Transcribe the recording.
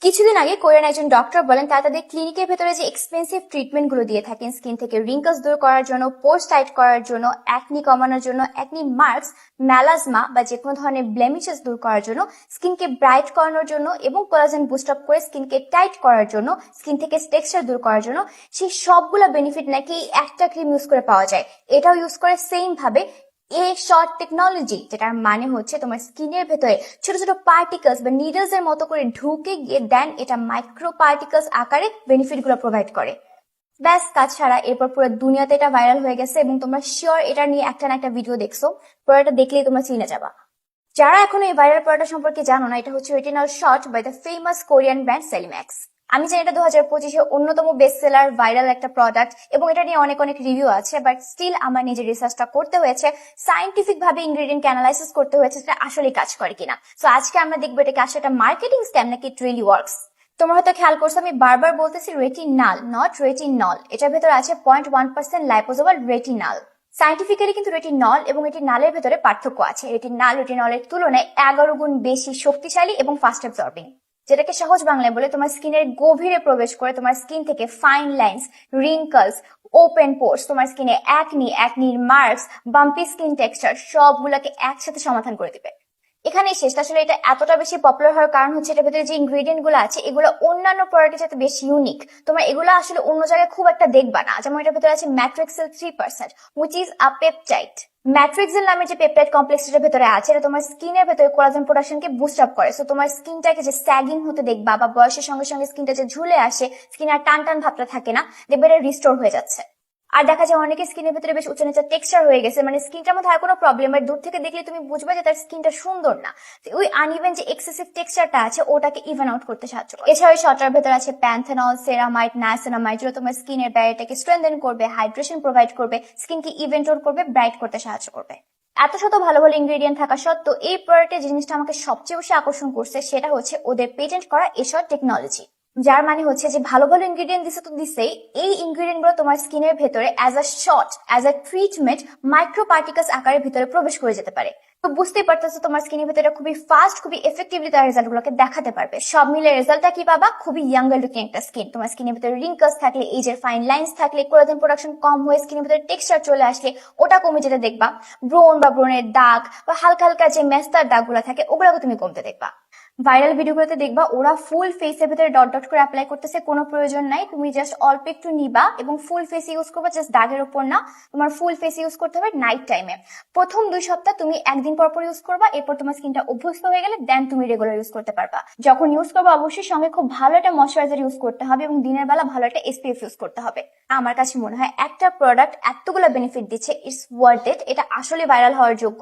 কিছুদিন আগে কোরিয়ান একজন ডক্টর বলেন তারা তাদের ক্লিনিকের ভেতরে যে এক্সপেন্সিভ ট্রিটমেন্ট গুলো দিয়ে থাকেন স্কিন থেকে রিঙ্কলস দূর করার জন্য, পোর্স টাইট করার জন্য, অ্যাকনি কমানোর জন্য, অ্যাকনি মার্কস, মেলাজমা বা যে কোনো ধরনের ব্লেমিশেস দূর করার জন্য, স্কিনকে ব্রাইট করানোর জন্য এবং কোলাজেন বুস্ট আপ করে স্কিনকে টাইট করার জন্য, স্কিন থেকে টেক্সচার দূর করার জন্য, সেই সবগুলো বেনিফিট নাকি একটা ক্রিম ইউজ করে পাওয়া যায়। এটাও ইউজ করে সেম ভাবে এ শর্ট টেকনোলজি, যেটার মানে হচ্ছে তোমার স্কিনের ভেতরে ছোট ছোট পার্টিকলস বা নিডলস এর মতো করে ঢুকে গিয়ে দেন এটা মাইক্রো পার্টিকলস আকারে বেনিফিট গুলো প্রোভাইড করে। ব্যাস কাজ ছাড়া এরপর পুরো দুনিয়াতে এটা ভাইরাল হয়ে গেছে এবং তোমরা শিওর এটা নিয়ে একটা না একটা ভিডিও দেখছো, পুরোটা দেখলেই তোমরা চিনে যাবা। যারা এখনো এই ভাইরাল প্রোডাক্ট সম্পর্কে জানো না, এটা হচ্ছে retinal shot by the famous Korean brand Celimax. আমি জানি এটা 2025-এ অন্যতম বেস্ট সেলার ভাইরাল একটা প্রোডাক্ট এবং এটা নিয়ে অনেক অনেক রিভিউ আছে, বাট স্টিল আমার নিজের রিসার্চটা করতে হয়েছে, সাইন্টিফিক ভাবে ইনগ্রেডিয়েন্ট অ্যানালাইসিস করতে হয়েছে সেটা আসলে কাজ করে কিনা। সো আজকে আমরা দেখবো এটা কি আসলে একটা মার্কেটিং স্ক্যাম নাকি ইট রিয়েলি ওয়ার্কস। তোমরা হয়তো খেয়াল করছো আমি বারবার বলতেছি রেটিনাল, নট রেটিনল। এটার ভেতরে আছে 0.1% লাইপোজোমাল রেটিনাল। সাইন্টিফিক্যালি কিন্তু রেটিনল এবং রেটিনালের ভেতরে পার্থক্য আছে। রেটিনাল রেটিনলের তুলনায় 11 গুণ বেশি শক্তিশালী এবং ফাস্ট অ্যাবজর্বিং, যেটাকে সহজ বাংলায় বলে তোমার স্কিনের গভীরে প্রবেশ করে তোমার স্কিন থেকে fine lines, wrinkles, open pores, তোমার স্কিনে অ্যাকনির মার্কস, বাম্পি স্কিন টেক্সচার সবগুলোকে একসাথে সমাধান করে দিবে। এখানে শেষ। আসলে এটা এতটা বেশি পপুলার হওয়ার কারণ হচ্ছে এটার ভেতরে যে ইনগ্রেডিয়েন্ট গুলো আছে এগুলো অন্যান্য প্রোডাক্টের সাথে বেশ ইউনিক। তোমরা এগুলো আসলে অন্য জায়গায় খুব একটা দেখবা না। যেমন এটার ভেতরে আছে ম্যাট্রিক্সেল 3%, হুইচ ইজ আ পেপটাইড। ম্যাট্রিক্সেল নামের যে পেপটাইড কমপ্লেক্সের ভেতরে আছে এটা তোমার স্কিনের ভেতরে কোলাজেন প্রোডাকশনকে বুস্ট আপ করে। সো তোমার স্কিনটাকে যে স্যাগিং হতে দেখবা বা বয়সের সঙ্গে সঙ্গে স্কিনটা যে ঝুলে আসে, স্কিন আর টান টান ভাবটা থাকে না, দেখবে এটা রিস্টোর হয়ে যাচ্ছে। আর দেখা যায় অনেকে স্কিনের ভেতরে বেশ উঁচু নিচে টেক্সচার হয়ে গেছে, মানে স্কিনটার মধ্যে আর কোনো প্রবলেম, বাট দূর থেকে দেখলে তুমি বুঝবে যে তার স্কিনটা সুন্দর না। ওই আনইভেন যে এক্সেসিভ টেক্সচারটা আছে ওটাকে ইভেন আউট করতে সাহায্য করে। এছাড়া ওই শটার ভেতরে আছে প্যান্থেনল, সেরামাইড, নায়াসিনামাইড, যেটা তোমার স্কিনের ব্যারিয়ারটাকে স্ট্রেনথেন করবে, হাইড্রেশন প্রোভাইড করবে, স্কিনকে ইভেন টোন করবে, ব্রাইট করতে সাহায্য করবে। এত শত ভালো ভালো ইনগ্রেডিয়েন্ট থাকা সত্ত্বেও এই প্রোডাক্টের জিনিসটা আমাকে সবচেয়ে বেশি আকর্ষণ করছে সেটা হচ্ছে ওদের পেটেন্ট করা এসব টেকনোলজি। যার মানে হচ্ছে যে ভালো ভালো ইনগ্রেডিয়েন্ট দিছে তো দিছেই, এই ইনগ্রেডিয়েন্ট গুলো তোমার স্কিনের ভেতরে as a shot, as a treatment micro particles আকারের ভিতরে প্রবেশ করে যেতে পারে। তো বুঝতেই পারতেছো তোমার স্কিনের ভেতরে খুবই ফাস্ট, খুবই এফেক্টিভলি তার রেজাল্ট গুলোকে দেখাতে পারবে। সব মিলে রেজাল্টটা কি পাবা? খুবই ইয়াঙ্গার লুকিং একটা স্কিন। তোমার স্কিনের ভেতরে রিঙ্কলস থাকলে, এজের ফাইন লাইন্স থাকলে, কোলাজেন প্রোডাকশন কম হয়ে স্কিনের ভেতরে টেক্সচার চলে আসলে ওটা কমে যেতে দেখবা। ব্রণ বা ব্রণের দাগ বা হালকা হালকা যে মেস্তার দাগগুলো থাকে ওগুলোকে তুমি কমতে দেখবা। ভাইরাল ভিডিওগুলোতে দেখবা ওরা ফুল ফেসের ভেতরে ডট ডট করে অ্যাপ্লাই করতেছে, কোনো প্রয়োজন নাই। তুমি জাস্ট অল্প একটু নিবা এবং ফুল ফেস ইউজ করবা, জাস্ট দাগের উপর না। তোমার ফুল ফেস ইউজ করতে হবে নাইট টাইমে। প্রথম 2 সপ্তাহ তুমি একদিন পর পর ইউজ করবা, এরপর তোমার স্কিনটা অভ্যস্ত হয়ে গেলে দেন তুমি রেগুলার ইউজ করতে পারবা। যখন ইউজ করবা অবশ্যই সঙ্গে খুব ভালো একটা ময়শ্চারাইজার ইউজ করতে হবে এবং দিনের বেলা ভালো একটা এসপিএফ ইউজ করতে হবে। আমার কাছে মনে হয় একটা প্রোডাক্ট এতগুলো বেনিফিট দিচ্ছে, ইটস ওয়ার্থ ইট, এটা আসলে ভাইরাল হওয়ার যোগ্য।